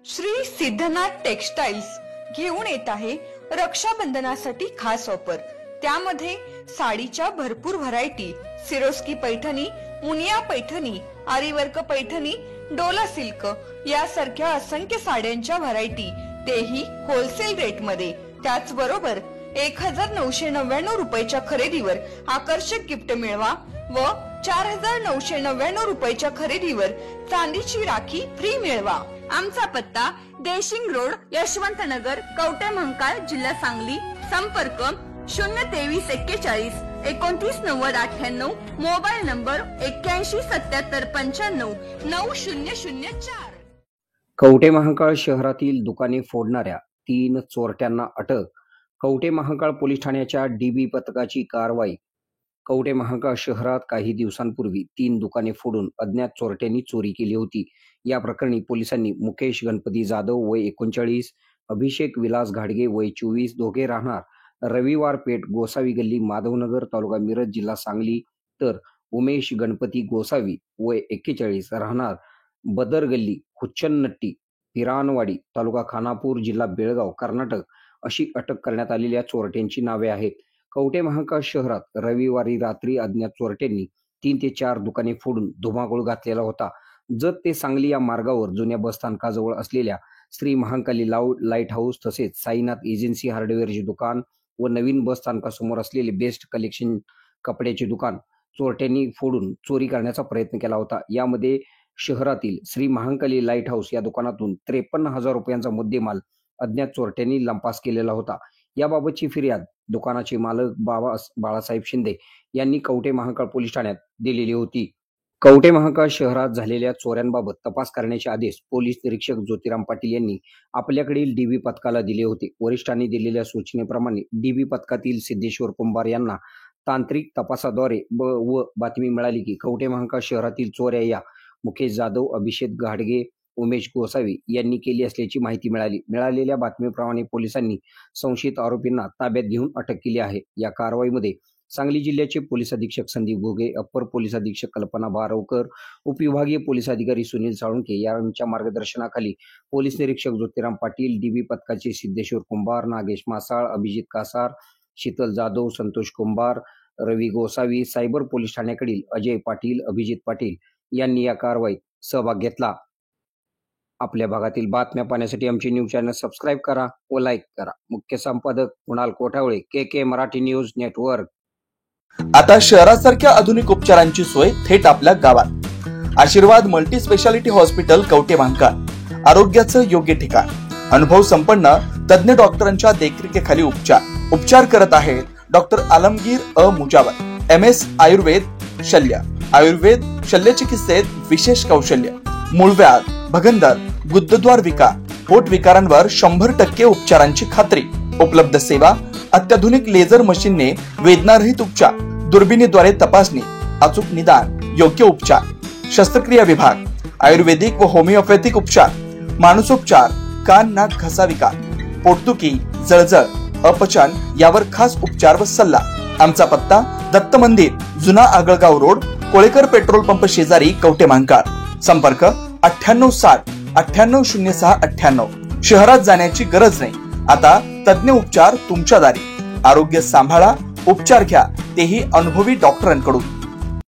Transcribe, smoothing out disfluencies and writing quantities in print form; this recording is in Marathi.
श्री सिद्धनाथ टेक्सटाइल्स घेऊन येत आहे रक्षाबंधनासाठी खास ऑफर। त्यामध्ये साडीच्या भरपूर variety, Swarovski Paithani, Muniya Paithani, aari work Paithani, Dola silk यासारख्या असंख्य साड्यांच्या व्हरायटी, तेही होलसेल रेट मध्ये। त्याचबरोबर 1999 रुपयाच्या खरेदीवर आकर्षक गिफ्ट मिळवा व 4999 रुपयाच्या खरेदीवर चांदीची राखी फ्री मिळवा। आमचा पत्ता देशिंग रोड, यशवंतनगर, कवठे महांकाळ, जिल्हा सांगली। संपर्क 02341 299098, मोबाईल नंबर 817795 9004। कवठे महांकाळ शहरातील दुकाने फोडणाऱ्या 3 चोरट्यांना अटक। कवठे महांकाळ पोलीस ठाण्याच्या डीबी पथकाची कारवाई। कवठे महांकाळ शहरात काही दिवसांपूर्वी 3 दुकाने फोडून अज्ञात चोरट्यांनी चोरी केली होती। या प्रकरणी पोलिसांनी मुकेश गणपती जाधव वय 39, अभिषेक विलास घाडगे वय 24, दोघे राहणार रविवार पेठ, गोसावी गल्ली, माधवनगर, तालुका मिरज, जिल्हा सांगली, तर उमेश गणपती गोसावी वय 41 राहणार बदर गल्ली, हुच्चनट्टी, पिरानवाडी, तालुका खानापूर, जिल्हा बेळगाव, कर्नाटक अशी अटक करण्यात आलेल्या चोरट्यांची नावे आहेत। कवठे महांकाळ शहरात रविवारी रात्री अज्ञात चोरट्यांनी 3 ते 4 दुकाने फोडून धुमाकूळ घातलेला होता। जत ते सांगली या मार्गावर जुन्या बस स्थानकाजवळ असलेल्या श्री महांकाली लाईट हाऊस, तसेच साईनाथ एजन्सी हार्डवेअरचे दुकान व नवीन बस स्थानकासमोर असलेले बेस्ट कलेक्शन कपड्याचे दुकान चोरट्यांनी फोडून चोरी करण्याचा प्रयत्न केला होता। यामध्ये शहरातील श्री महांकाली लाईट हाऊस या दुकानातून 53,000 रुपयांचा मुद्देमाल अज्ञात चोरट्यांनी लंपास केलेला होता। याबाबतची फिर्याद दुकानाचे मालक बाळासाहेब शिंदे यांनी कवठे महांकाळ पोलीस ठाण्यात दिलेली होती। कवठे महांकाळ शहरात झालेल्या चोऱ्यांबाबत तपास करण्याचे आदेश पोलीस निरीक्षक ज्योतिराम पाटील यांनी आपल्याकडील डीबी पथकाला दिले होते। वरिष्ठांनी दिलेल्या सूचनेप्रमाणे डीबी पथकातील सिद्धेश्वर कुंभार यांना तांत्रिक तपासाद्वारे व बातमी मिळाली की कवठे महांकाळ शहरातील चोऱ्या या मुकेश जाधव, अभिषेक घाडगे, उमेश गोसावी यांनी केली असल्याची माहिती मिळाली। मिळालेल्या बातमीप्रमाणे पोलिसांनी संशयित आरोपींना ताब्यात घेऊन अटक केली आहे। या कारवाईमध्ये सांगली जिल्ह्याचे पोलीस अधीक्षक संदीप घोगे, अप्पर पोलीस अधीक्षक कल्पना बारवकर, उपविभागीय पोलीस अधिकारी सुनील साळुंके यांच्या मार्गदर्शनाखाली पोलीस निरीक्षक ज्योतिराम पाटील, डीबी पथकाचे सिद्धेश्वर कुंभार, नागेश मासाळ, अभिजित कासार, शीतल जाधव, संतोष कुंभार, रवी गोसावी, सायबर पोलीस ठाण्याकडील अजय पाटील, अभिजित पाटील यांनी या कारवाईत सहभाग घेतला। आपल्या भागातील बातम्या पाहण्यासाठी आमचे न्यूज चॅनल सबस्क्राईब करा व लाईक करा। मुख्य संपादक कुणाल कोठावळे, के मराठी न्यूज नेटवर्क। आता शहरासारख्या आधुनिक उपचारांची सोय थेट आपल्या गावात। आशीर्वाद multi speciality hospital Kavathe Mahankal, आरोग्याचं योग्य ठिकाण। अनुभव संपन्न तज्ञ डॉक्टरांच्या देखरेखीखाली उपचार करत आहेत डॉक्टर आलमगीर मुजावर, MS आयुर्वेद शल्य, आयुर्वेद शल्य चिकित्सेत विशेष कौशल्य, मूळव्याध, भगंदर, गुदद्वार विकार, पोट विकारांवर 100% उपचारांची खात्री। उपलब्ध सेवा अत्याधुनिक लेझर मशीनने वेदनारहित उपचार, दुर्बिणीद्वारे तपासणी, अचूक निदान, योग्य उपचार, शस्त्रक्रिया विभाग, आयुर्वेदिक व होमिओपॅथिक उपचार, मानसोपचार, कान नाक घसा विकार, पोटदुखी, जळजळ, अपचन यावर खास उपचार व सल्ला। आमचा पत्ता दत्त मंदिर, जुना Agalgaon road, Kolekar petrol pump शेजारी, कवठे महांकाळ। संपर्क 9860 980698। शहरात जाण्याची गरज नाही, आता तज्ञ उपचार तुमच्या दारी। आरोग्य सांभाळा, उपचार घ्या, तेही अनुभवी डॉक्टरांकडून।